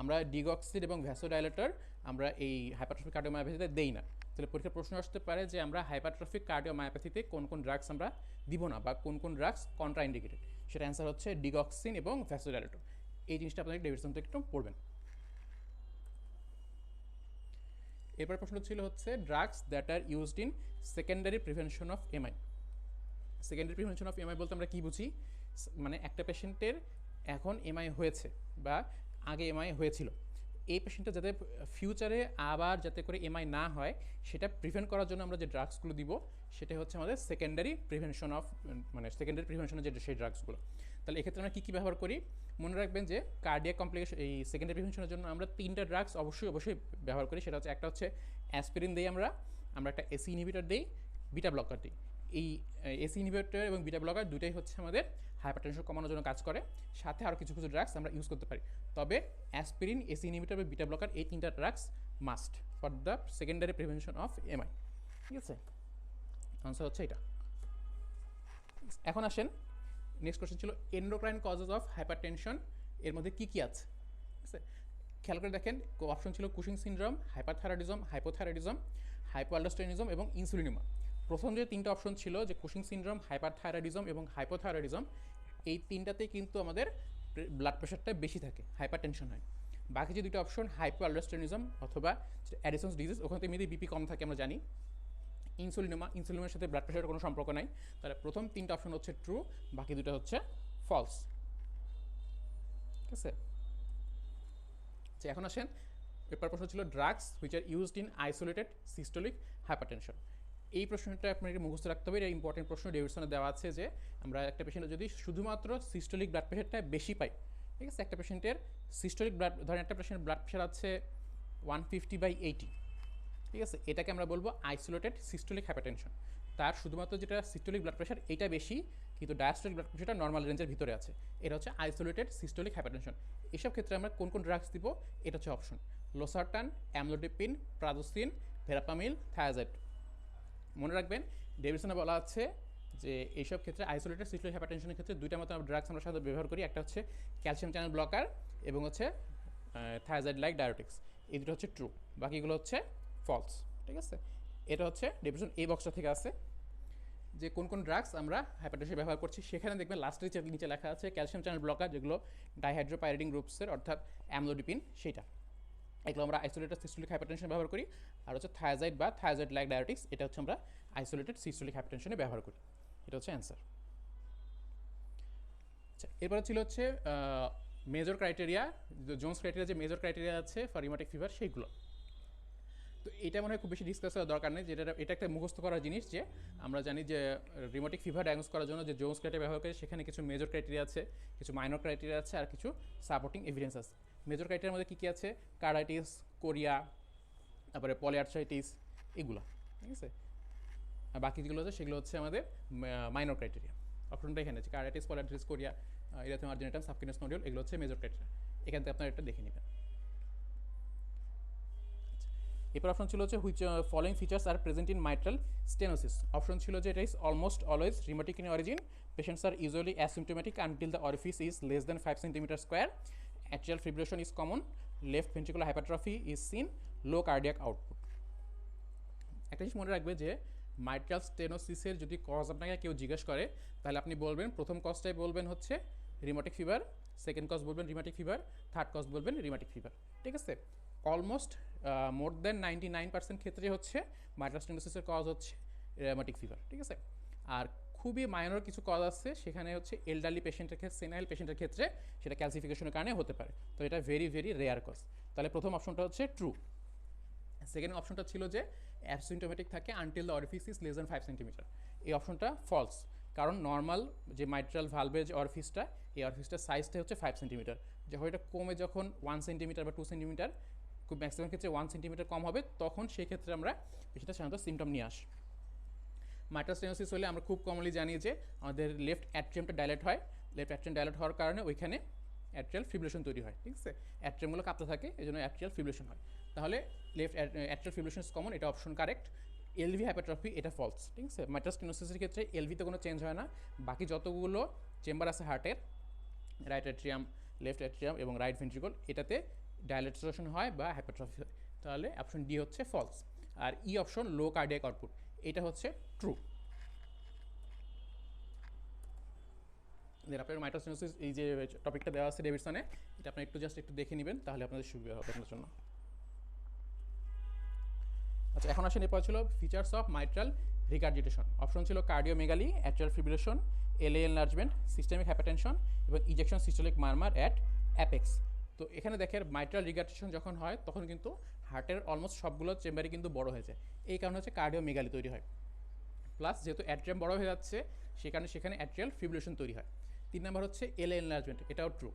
আমরা ডিগক্সিন এবং ভ্যাসোডাইলেটর আমরা এই হাইপারট্রফিক কার্ডিওমায়োপ্যাথিতে দেই না। তাহলে পরীক্ষার প্রশ্ন আসতে পারে যে আমরা হাইপারট্রফিক কার্ডিওমায়োপ্যাথিতে কোন কোন ড্রাগস আমরা দিব না বা কোন কোন ড্রাগস কন্ট্রাইন্ডিকেটেড, সেটা অ্যান্সার হচ্ছে ডিগক্সিন এবং ভ্যাসোডাইলেটর। এই জিনিসটা আপনাদের ডেভিডসন থেকে একটু পড়বেন। এরপর প্রশ্ন ছিল হচ্ছে drugs that R used in secondary prevention of MI. Secondary prevention of MI বলতে আমরা কী বুঝি, মানে একটা পেশেন্টের এখন এমআই হয়েছে বা আগে এমআই হয়েছিল, এই পেশেন্টটা যাতে ফিউচারে আবার যাতে করে এমআই না হয় সেটা প্রিভেন্ট করার জন্য আমরা যে ড্রাগসগুলো দিব সেটা হচ্ছে আমাদের সেকেন্ডারি প্রিভেনশন অফ, মানে সেকেন্ডারি প্রিভেনশনের যে সেই ড্রাগসগুলো। তাহলে এক্ষেত্রে আমরা কী কী ব্যবহার করি, মনে রাখবেন যে কার্ডিয়াক কমপ্লিকেশন এই সেকেন্ডারি প্রিভেনশনের জন্য আমরা 3টা ড্রাগস অবশ্যই ব্যবহার করি। সেটা হচ্ছে একটা হচ্ছে অ্যাসপিরিন দিই আমরা একটা এসি ইনহিবিটর দিই, বিটা ব্লকার দিই। এই এসি ইনহিবিটর এবং বিটা ব্লকার দুইটাই হচ্ছে আমাদের হাইপারটেনশন কমানোর জন্য কাজ করে, সাথে আরও কিছু কিছু ড্রাগস আমরা ইউজ করতে পারি। তবে অ্যাসপিরিন, এসি ইনহিবিটর এবং বিটা ব্লকার এই 3টা drugs must for the secondary prevention of MI. ঠিক আছে, আনসার হচ্ছে এটা। এখন আসেন, নেক্সট কোশ্চেন ছিল এন্ডোক্রাইন কজেস অফ হাইপারটেনশন, এর মধ্যে কী কী আছে। ঠিক আছে, খেয়াল করে দেখেন, অপশন ছিল কুশিং সিনড্রোম, হাইপারথাইরয়েডিজম, হাইপোথাইরয়েডিজম, হাইপোঅ্যালডোস্টেরিনিজম এবং ইনসুলিনিমা। প্রথম যে 3টা অপশন ছিল যে কুশিং সিনড্রোম, হাইপারথাইরয়েডিজম এবং হাইপোথাইরয়েডিজম, এই 3টাতেই কিন্তু আমাদের ব্লাড প্রেশারটা বেশি থাকে, হাইপারটেনশন হয়। বাকি যে 2টা অপশন হাইপোঅ্যালডোস্টেরিনিজম অথবা অ্যাডিসন্স ডিজিজ, ওখানে তো এমনিতেই বিপি কম থাকে আমরা জানি। ইনসুলিনের সাথে ব্লাড প্রেশারের কোনো সম্পর্ক নাই। তাহলে প্রথম 3টা অপশন হচ্ছে ট্রু, বাকি 2টা হচ্ছে ফলস। ঠিক আছে, এখন আসেন, পেপার প্রশ্ন ছিল drugs which are used in isolated systolic hypertension. এই প্রশ্নটা আপনাকে মুখস্থ রাখতে হবে, এটা ইম্পর্টেন্ট প্রশ্ন। ডেভিডসনে দেওয়া আছে যে আমরা একটা পেশেন্টের যদি শুধুমাত্র সিস্টোলিক ব্লাড প্রেশারটা বেশি পাই, ঠিক আছে, একটা পেশেন্টের সিস্টোলিক ব্লাড, ধরেন একটা পেশেন্টের ব্লাড প্রেশার আছে 150/80, ঠিক আছে, এটাকে আমরা বলবো আইসোলেটেড সিস্টোলিক হাইপারটেনশন। তার শুধুমাত্র যেটা সিস্টোলিক ব্লাড প্রেশার এটা বেশি, কিন্তু ডায়াস্টোলিক ব্লাড প্রেশারটা নর্মাল রেঞ্জের ভিতরে আছে, এটা হচ্ছে আইসোলেটেড সিস্টোলিক হাইপারটেনশন। এসব ক্ষেত্রে আমরা কোন কোন ড্রাগস দিব, এটা হচ্ছে option losartan, amlodipine, prazosin, verapamil, thiazide. মনে রাখবেন ডেভিডসনে বলা আছে যে এইসব ক্ষেত্রে আইসোলেটেড সিস্টোলিক হাইপারটেনশনের ক্ষেত্রে 2টা মতো ড্রাগস আমরা সাধারণত ব্যবহার করি, একটা হচ্ছে ক্যালসিয়াম চ্যানেল ব্লকার এবং হচ্ছে থায়াজাইড লাইক ডায়োটিক্স। এই দুটো হচ্ছে ট্রু, বাকিগুলো হচ্ছে ফলস। ঠিক আছে, এটা হচ্ছে ডেভিডসন এই বক্সটা থেকে আছে যে কোন কোন ড্রাগস আমরা হাইপারটেনশন ব্যবহার করছি। সেখানে দেখবেন লাস্টের নিচে লেখা আছে ক্যালসিয়াম চ্যানেল ব্লকার, যেগুলো ডাইহাইড্রোপাইরিডিন গ্রুপসের অর্থাৎ অ্যামলোডিপিন, সেটা এগুলো আমরা আইসোলেটেড সিস্টোলিক হাইপারটেনশন ব্যবহার করি। আর হচ্ছে থায়াজাইড বা থায়াজাইড লাইক ডায়োটিক্স, এটা হচ্ছে আমরা আইসোলেটেড সিস্টোলিক হাইপারটেনশনে ব্যবহার করি। এটা হচ্ছে অ্যান্সার। আচ্ছা, এরপরে ছিল হচ্ছে মেজর ক্রাইটেরিয়া, জোন্স ক্রাইটেরিয়া, যে মেজর ক্রাইটেরিয়া আছে ফর রিউমাটিক ফিভার সেইগুলো। তো এটা মনে হয় খুব বেশি ডিসকাস করার দরকার নেই, যেটা এটা একটা মুখস্থ করার জিনিস যে আমরা জানি যে রিউমাটিক ফিভার ডায়াগনোস করার জন্য যে জোন্স ক্রাইটেরিয়া ব্যবহার করে সেখানে কিছু মেজর ক্রাইটেরিয়া আছে, কিছু মাইনর ক্রাইটেরিয়া আছে, আর কিছু সাপোর্টিং এভিডেন্স আছে। মেজর ক্রাইটেরিয়ার মধ্যে কী কী আছে, কার্ডাইটিস, কোরিয়া, তারপরে পলিআর্থ্রাইটিস, এগুলো। ঠিক আছে, আর বাকি যেগুলো আছে সেগুলো হচ্ছে আমাদের মাইনর ক্রাইটেরিয়া। অপশনটা এখানে আছে, carditis, polyarthritis, chorea, erythema marginatum, subcutaneous nodule, এগুলো হচ্ছে মেজর ক্রাইটেরিয়া। এখান থেকে আপনারা এটা দেখে নেবেন। এরপর অপশন ছিল হচ্ছে which following features are present in mitral stenosis. Option ছিল যে এটা is almost always rheumatic in origin, patients are usually asymptomatic until the orifice is less than 5 centimetre square, atrial fibrillation is common, left ventricular hypertrophy is seen, low cardiac output. একটা জিনিস মনে রাখবে যে mitral স্টেনোসিসের যদি cause আপনাকে কেউ জিজ্ঞেস করে তাহলে আপনি বলবেন প্রথম কজটাই বলবেন হচ্ছে রিউমেটিক ফিভার, সেকেন্ড কজ বলবেন রিউমেটিক ফিভার, থার্ড কজ বলবেন রিউমেটিক ফিভার। ঠিক আছে, অলমোস্ট মোর দেন 99% ক্ষেত্রে হচ্ছে মাইট্রাল স্টেনোসিসের কজ হচ্ছে রিউমেটিক ফিভার। ঠিক আছে, আর খুবই মাইনর কিছু কজ আছে, সেখানে হচ্ছে এলডারলি পেশেন্টের ক্ষেত্রে, সেনাইল পেশেন্টের ক্ষেত্রে সেটা ক্যালসিফিকেশনের কারণে হতে পারে। তো এটা ভেরি ভেরি রেয়ার কজ। তাহলে প্রথম অপশনটা হচ্ছে ট্রু। সেকেন্ড অপশনটা ছিল যে অ্যাসিমটোমেটিক থাকে until the orifice is less than 5 centimetre. এই অপশনটা ফলস, কারণ নর্মাল যে মাইট্রাল ভালভের যে অরিফিসটা, এই অরিফিসটার সাইজটা হচ্ছে 5 সেন্টিমিটার। যখন এটা কমে যখন 1 সেন্টিমিটার বা 2 সেন্টিমিটার, খুব ম্যাক্সিমাম ক্ষেত্রে 1 সেন্টিমিটার কম হবে, তখন সেই ক্ষেত্রে আমরা সেটা সাধারণত সিমটম নিয়ে আসি। মাইট্রাল স্টেনোসিস হলে আমরা খুব কমনলি জানি যে আমাদের লেফট অ্যাট্রিয়ামটা ডাইলেট হয়, লেফট অ্যাট্রিয়াম ডাইলেট হওয়ার কারণে ওইখানে অ্যাট্রিয়াল ফিব্রিলেশন তৈরি হয়। ঠিক আছে, অ্যাট্রিয়ামগুলো কাঁপতে থাকে, এই জন্য অ্যাট্রিয়াল ফিব্রিলেশন হয়। তাহলে left atrial fibrillation is common, এটা অপশন কারেক্ট। এলভি হাইপারট্রফি এটা ফলস। ঠিক আছে, মাইট্রাল স্টেনোসিসের ক্ষেত্রে এলভিতে কোনো চেঞ্জ হয় না, বাকি যতগুলো চেম্বার আছে হার্টের, রাইট অ্যাট্রিয়াম, লেফট অ্যাট্রিয়াম এবং রাইট ভেন্ট্রিকল, এটাতে ডাইলেটেশন হয় বা হাইপারট্রফি হয়। তাহলে অপশন ডি হচ্ছে ফলস। আর ই অপশন লো কার্ডিয়াক আউটপুট, এটা হচ্ছে ট্রু। দেন আপনার মাইট্রাল স্টেনোসিস এই যে টপিকটা দেওয়া আছে ডেভিডসনে, এটা আপনি একটু জাস্ট একটু দেখে নেবেন, তাহলে আপনাদের সুবিধা হবে আপনার জন্য। আচ্ছা, এখন আসেন এরপর ছিল features of mitral regurgitation. Option ছিল cardiomegaly, atrial fibrillation, LA enlargement, systemic hypertension এবং ejection systolic murmur at apex. তো এখানে দেখেন মাইট্রাল রিগার্জিটেশন যখন হয় তখন কিন্তু হার্টের অলমোস্ট সবগুলো চেম্বারই কিন্তু বড় হয়ে যায়, এই কারণে হচ্ছে কার্ডিওমেগালি তৈরি হয়। প্লাস যেহেতু অ্যাট্রিয়াম বড় হয়ে যাচ্ছে, সেখানে সেখানে অ্যাট্রিয়াল ফিব্রিলেশন তৈরি হয়। 3 নম্বর হচ্ছে এলএ এনলার্জমেন্ট, এটাও ট্রু।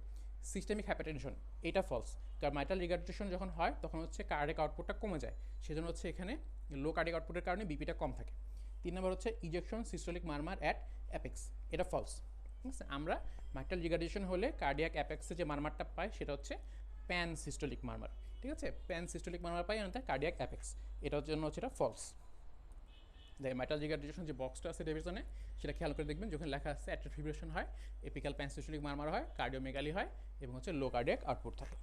সিস্টেমিক হাইপারটেনশন এটা ফলস, কারণ মাইট্রাল রিগার্জিটেশন যখন হয় তখন হচ্ছে কার্ডিয়াক আউটপুটটা কমে যায়, সেজন্য হচ্ছে এখানে লো কার্ডিয়াক আউটপুটের কারণে বিপিটা কম থাকে। 3 নম্বর হচ্ছে ejection systolic murmur at apex, এটা ফলস। ঠিক আছে, আমরা মাইট্রাল রিগার্জিটেশন হলে কার্ডিয়াক অ্যাপেক্সে যে মারমারটা পাই সেটা হচ্ছে প্যান সিস্টোলিক মারমার। ঠিক আছে, প্যান সিস্টোলিক মারমার পাই আমাদের কার্ডিয়াক অ্যাপেক্স, এটার জন্য হচ্ছে এটা ফলস। মাইট্রাল রিগার্জিটেশন যে বক্সটা আছে ডেভিডসনে, সেটা খেয়াল করে দেখবেন, যখন লেখা আছে অ্যাট্রিয়াল ফিব্রিলেশন হয়, এপিক্যাল প্যান সিস্টোলিক মারমার হয়, কার্ডিওমেগালি হয় এবং হচ্ছে লো কার্ডিয়াক আউটপুট থাকে।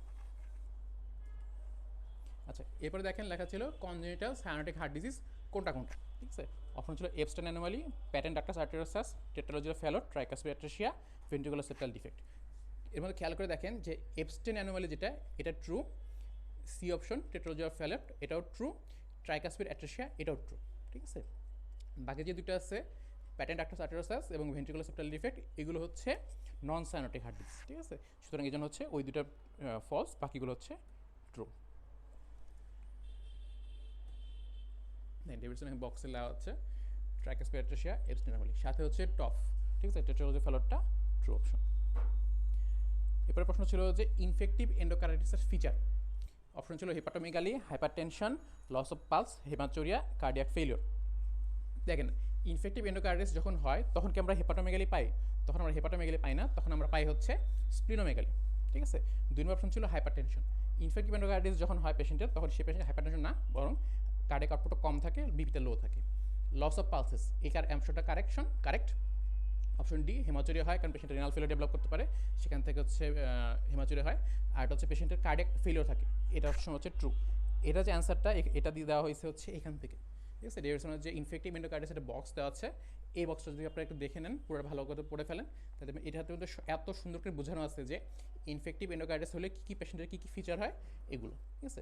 আচ্ছা, এরপরে দেখেন লেখা ছিল কনজেনিটাল সায়ানোটিক হার্ট ডিজিজ কোনটা কোনটা। ঠিক আছে, অপশন ছিল Ebstein anomaly, patent ductus arteriosus, tetralogy of Fallot, tricuspid atresia, ventricular septal defect. এর মধ্যে খেয়াল করে দেখেন যে এপস্টেন অ্যানোমালি যেটা, এটা ট্রু। সি অপশন টেট্রালজিক্যাল ফেলোর, এটাও ট্রু। ট্রাইকাসপিড অ্যাট্রেসিয়া, এটাও ট্রু। ঠিক আছে, বাকি যে দুটো আছে প্যাটেন্ট ডাক্টাস আর্টেরিওসাস এবং ভেন্ট্রিকুলার সেপ্টাল ডিফেক্ট, এগুলো হচ্ছে নন সায়ানোটিক হার্ট ডিজিজ। ঠিক আছে, সুতরাং এই জন্য হচ্ছে ওই দুটো ফলস, বাকিগুলো হচ্ছে ট্রু। ডেভিডসন বক্সে লেওয়া হচ্ছে ট্রাইকাসপিড অ্যাট্রেসিয়া, এপস্টেন অ্যানোমালি, সাথে হচ্ছে টফ। ঠিক আছে, টেট্রালজিক্যাল ফেলোরটা ট্রু অপশন। এরপরে প্রশ্ন ছিল যে ইনফেক্টিভ এন্ডোকার্ডিটিসের ফিচার। অপশন ছিল hepatomegaly, hypertension, loss of pulse, haematuria, cardiac failure. দেখেন, ইনফেক্টিভ এন্ডোকার্ডিটিস যখন হয় তখন কি আমরা হেপাটোমেগালি পাই? তখন আমরা হেপাটোমেগালি পাই না, তখন আমরা পাই হচ্ছে স্প্লিনোমেগালি। ঠিক আছে, 2 নম্বর অপশন ছিল হাইপারটেনশন। ইনফেক্টিভ এন্ডোকার্ডিটিস যখন হয় পেশেন্টের, তখন সেই পেশেন্টের হাইপারটেনশন না, বরং কার্ডিয়াক আউটপুটটা কম থাকে, বিপিটা লো থাকে। লস অফ পালসেস, এই অংশটা কারেক্ট। অপশন ডি হেমাচুরিয়া হয়, কারণ পেশেন্টের রেনাল ফেলিওর ডেভেলপ করতে পারে, সেখান থেকে হচ্ছে হেমাচুরিয়া হয়। আর এটা হচ্ছে পেশেন্টের কার্ডিয়াক ফেলিওর থাকে, এটা অপশন হচ্ছে ট্রু। এটা যে অ্যান্সারটা, এটা দিয়ে দেওয়া হয়েছে হচ্ছে এখান থেকে। ঠিক আছে, ডেভিডসনের যে ইনফেক্টিভ এন্ডোকার্ডিটিস একটা বক্স দেওয়া আছে, এই বক্সটা যদি আপনারা একটু দেখে নেন, পুরো ভালো করে পড়ে ফেলেন, তাহলে এটাতে কিন্তু এত সুন্দর করে বোঝানো আছে যে ইনফেক্টিভ এন্ডোকার্ডিটিস হলে কী কী পেশেন্টের কী কী ফিচার হয় এগুলো। ঠিক আছে,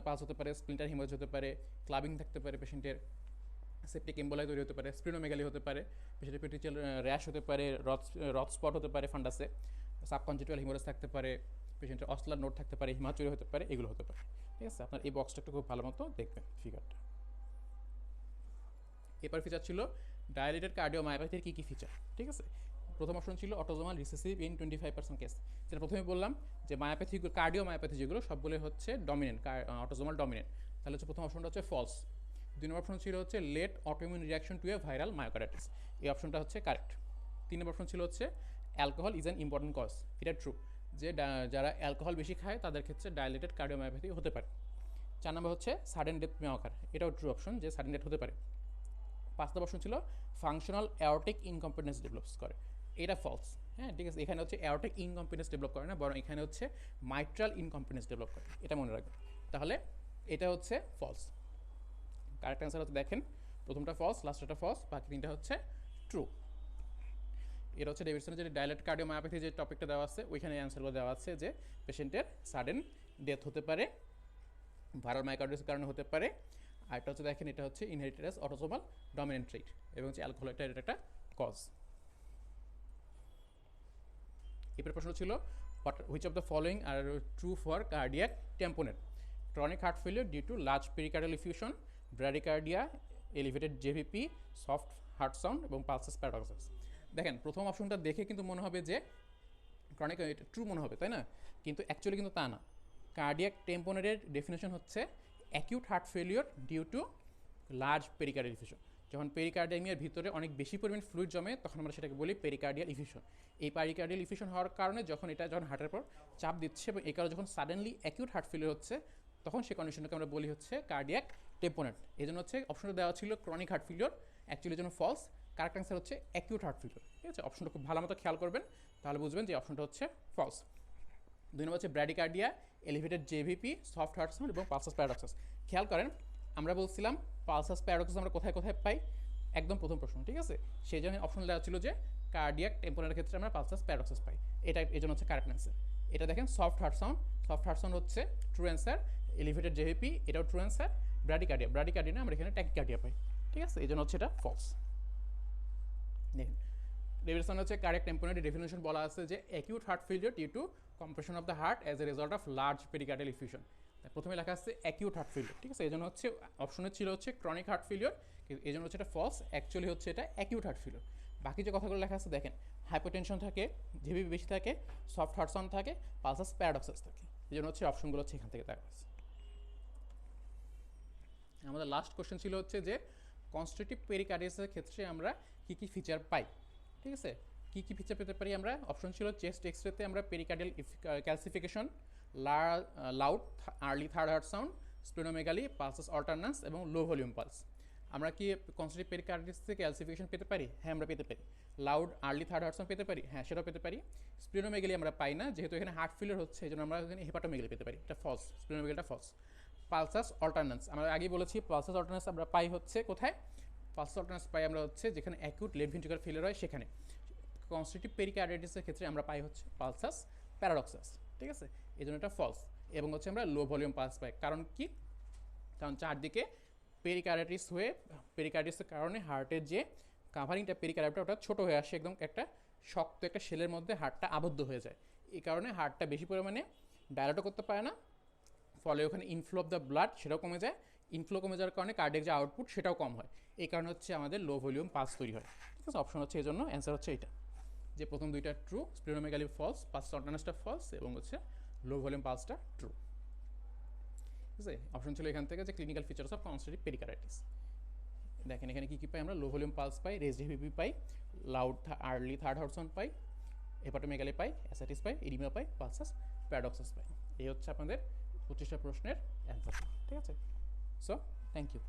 পালস হতে পারে, স্প্লিন্টার হিমোরেজ হতে পারে, ক্লাবিং থাকতে পারে পেশেন্টের, সেপ্টিক এম্বোলাই তৈরি হতে পারে, স্প্লিনোমেগালি হতে পারে, পেশেন্টের পেটিচিয়াল র্যাশ হতে পারে, রথ স্পট হতে পারে ফান্ডাসে, সাবকনজেক্টিভাল হিমোরেজ থাকতে পারে, পেশেন্টের অসলার নোট থাকতে পারে, হিমাচুরি হতে পারে, এগুলো হতে পারে। ঠিক আছে, আপনার এই বক্সটা একটু খুব ভালো মতো দেখবেন ফিগারটা। এরপর ফিচার ছিল ডায়ালেটেড কার্ডিওমায়োপ্যাথির কী কী ফিচার। ঠিক আছে, প্রথম অপশন ছিল অটোজোমাল রিসেসিভ ইন 25% কেস, যেটা প্রথমে বললাম যে মায়োপ্যাথি, কার্ডিওমায়োপ্যাথি যেগুলো সবগুলো হচ্ছে ডমিনেন্ট, অটোজোমাল ডমিনেন্ট। তাহলে হচ্ছে প্রথম অপশনটা হচ্ছে ফলস। 2 নম্বর অপশন ছিল হচ্ছে late autoimmune reaction to a viral myocarditis, এই অপশনটা হচ্ছে কারেক্ট। 3 নম্বর অপশন ছিল হচ্ছে alcohol is an important cause, এটা ট্রু, যে যারা অ্যালকোহল বেশি খায় তাদের ক্ষেত্রে ডায়ালেটেড কার্ডিওমায়োপ্যাথি হতে পারে। 4 নম্বর হচ্ছে সাডেন ডেথ মেওয়াকার, এটাও ট্রু অপশন যে সাডেন ডেথ হতে পারে। 5 নম্বর অপশন ছিল ফাংশনাল অ্যাওরটিক ইনকম্পিটেন্স ডেভেলপস করে, এটা ফলস। হ্যাঁ ঠিক আছে, এখানে হচ্ছে অ্যাওরটিক ইনকম্পিটেন্স ডেভেলপ করে না, বরং এখানে হচ্ছে মাইট্রাল ইনকম্পিটেন্স ডেভেলপ করে, এটা মনে রাখবেন। তাহলে এটা হচ্ছে ফলস। কারেক্ট অ্যান্সার হচ্ছে দেখেন প্রথমটা ফলস, লাস্টটা ফলস, বাকি তিনটা হচ্ছে ট্রু। এটা হচ্ছে ডেভিডসনের যে ডাইলেট কার্ডিওমায়োপ্যাথি যে টপিকটা দেওয়া আছে ওইখানে অ্যান্সারগুলো দেওয়া আছে যে পেশেন্টের সাডেন ডেথ হতে পারে, ভাইরাল মায়োকার্ডিটিসের কারণে হতে পারে। আর এটা হচ্ছে দেখেন এটা হচ্ছে ইনহেরিটেড অটোসোমাল ডমিনেন্ট ট্রেট, এবং হচ্ছে অ্যালকোহল এটা একটা কজ। এরপর প্রশ্ন ছিল which of the following are true for cardiac tamponade? Chronic heart failure due to large pericardial effusion, bradycardia, elevated JVP, soft heart sound এবং পালসাস প্যারাডক্সাস। দেখেন প্রথম অপশনটা দেখে কিন্তু মনে হবে যে ক্রনিক ট্রু মনে হবে, তাই না? কিন্তু অ্যাকচুয়ালি কিন্তু তা না। কার্ডিয়াক টেম্পোনেটের ডেফিনেশন হচ্ছে acute heart failure due to large pericardial effusion. যখন পেরিকার্ডিয়ামিয়ার ভিতরে অনেক বেশি পরিমাণ ফ্লুইড জমে তখন আমরা সেটাকে বলি পেরিকার্ডিয়াল ইফিউশন। এই পেরিকার্ডিয়াল ইফিউশন হওয়ার কারণে যখন হার্টের পর চাপ দিচ্ছে এবং এই কারণে যখন সাডেনলি অ্যাকিউট হার্ট ফেলিওর হচ্ছে তখন সেই কন্ডিশনটাকে আমরা বলি হচ্ছে কার্ডিয়াক টেম্পোনেট। এই জন্য হচ্ছে অপশনটা দেওয়া ছিল ক্রনিক হার্ট ফেলিওর, অ্যাকচুয়ালি জন্য ফলস। কারেক্ট অ্যান্সার হচ্ছে অ্যাকিউট হার্ট ফেলিওর। ঠিক আছে, অপশনটা খুব ভালো মতো খেয়াল করবেন, তাহলে বুঝবেন যে অপশনটা হচ্ছে ফলস। 2 নম্বর হচ্ছে bradycardia, elevated JVP, soft heart sound এবং পালসাস প্যারাডক্সাস। খেয়াল করেন আমরা বলছিলাম পালসাস প্যারাডক্সাস আমরা কোথায় কোথায় পাই, একদম প্রথম প্রশ্ন। ঠিক আছে, সেই জন্য অপশন দেওয়া ছিল যে কার্ডিয়াক টেম্পোনেটের ক্ষেত্রে আমরা পালসাস প্যারাডক্সাস পাই, এটা এই জন্য হচ্ছে কারেক্ট অ্যান্সার। এটা দেখেন সফট হার্ট সাউন্ড হচ্ছে ট্রু অ্যান্সার, এলিভেটেড জেভিপি এটাও ট্রু অ্যান্সার, ব্র্যাডিকার্ডিয়া না আমরা এখানে ট্যাকিকার্ডিয়া পাই। ঠিক আছে, এই জন্য হচ্ছে এটা ফলস। দেখেন ডেভিডসন হচ্ছে কারেক্ট টেম্পোনেটের ডেফিনেশন বলা আছে যে acute heart failure due to compression of the heart as a result of large pericardial effusion. প্রথমে লেখা আছে অ্যাকিউট হার্ট ফেলিওর। ঠিক আছে, এই জন্য হচ্ছে অপশনে ছিল হচ্ছে ক্রনিক হার্ট ফেলিওর, এই জন্য হচ্ছে এটা ফলস, অ্যাকচুয়ালি হচ্ছে এটা অ্যাকিউট হার্ট ফেলিওর। বাকি যে কথাগুলো লেখা আছে দেখেন হাইপোটেনশন থাকে, জিবিপি বেশি থাকে, সফট হার্ট সাউন্ড থাকে, পালসাস প্যারাডক্সাস থাকে, এই জন্য হচ্ছে অপশনগুলো হচ্ছে এখান থেকে দেখা আছে। আমাদের লাস্ট কোশ্চেন ছিল হচ্ছে যে কনস্ট্রাকটিভ পেরিকার্ডিয়াসের ক্ষেত্রে আমরা কী কী ফিচার পাই। ঠিক আছে, কী কী ফিচার পেতে পারি আমরা? অপশন ছিল চেস্ট এক্সরেতে আমরা pericardial calcification, loud early third heart sound, splenomegaly, pulsus alternans এবং লো ভলিউম পালস। আমরা কি কনস্ট্রাকটিভ পেরিকার্ডিয়াস থেকে ক্যালসিফিকেশন পেতে পারি? হ্যাঁ আমরা পেতে পারি। Loud early third heart sound পেতে পারি? হ্যাঁ সেটাও পেতে পারি। স্প্লেনোমেগালি আমরা পাই না, যেহেতু এখানে হার্ট ফেলিয়ার হচ্ছে এই জন্য আমরা এখানে হেপাটোমেগালি পেতে পারি, এটা ফলস, স্প্লেনোমেগালিটা ফলস। পালসাস অল্টারন্যান্স আমরা আগেই বলেছি, পালসাস অল্টারন্যান্স আমরা পাই হচ্ছে কোথায়? পালসাস অল্টারন্যান্স পাই আমরা হচ্ছে যেখানে অ্যাকিউট লেফট ভেন্ট্রিকুলার ফেলিয়ার হয় সেখানে। কনস্ট্রাকটিভ পেরিকার্ডিটিসের ক্ষেত্রে আমরা পাই হচ্ছে পালসাস প্যারাডক্সাস। ঠিক আছে, এই জন্য এটা ফলস। এবং হচ্ছে আমরা লো ভলিউম পালস পাই, কারণ কি? কারণ চারদিকে পেরিকার্ডিটিসের কারণে হার্টের যে কাভারিংটা পেরিকার্ডিয়ামটা ওটা ছোটো হয়ে আসে, একদম একটা শক্ত একটা শেলের মধ্যে হার্টটা আবদ্ধ হয়ে যায়। এই কারণে হার্টটা বেশি পরিমাণে ডায়ালেটও করতে পারে না, ফলে ওখানে ইনফ্লো অফ দ্য ব্লাড সেটাও কমে যায়, ইনফ্লো কমে যাওয়ার কারণে কার্ডিয়াক যে আউটপুট সেটাও কম হয়, এই কারণে হচ্ছে আমাদের লো ভলিউম পালস তৈরি হয়। ঠিক আছে, অপশন হচ্ছে এই জন্য অ্যান্সার হচ্ছে এটা, যে প্রথম দুইটা ট্রু, স্প্লেনোমেগালি ফলস, পালসাস অল্টারন্যান্সটা ফলস এবং হচ্ছে লো ভলিউম পালসটা ট্রু। ঠিক আছে, অপশন ছিল এখান থেকে যে clinical features of constrictive pericarditis. দেখেন এখানে কী কী পাই আমরা? লো ভলিউম পালস পাই, রেজড হিপি পাই, loud early third heart sound পাই, হেপাটোমেগালি পাই, অ্যাসাইটিস পাই, এডিমা পাই, পালসাস প্যারাডক্সাস পাই। এই হচ্ছে আপনাদের 25টা প্রশ্নের অ্যান্সার। ঠিক আছে, সো থ্যাংক ইউ।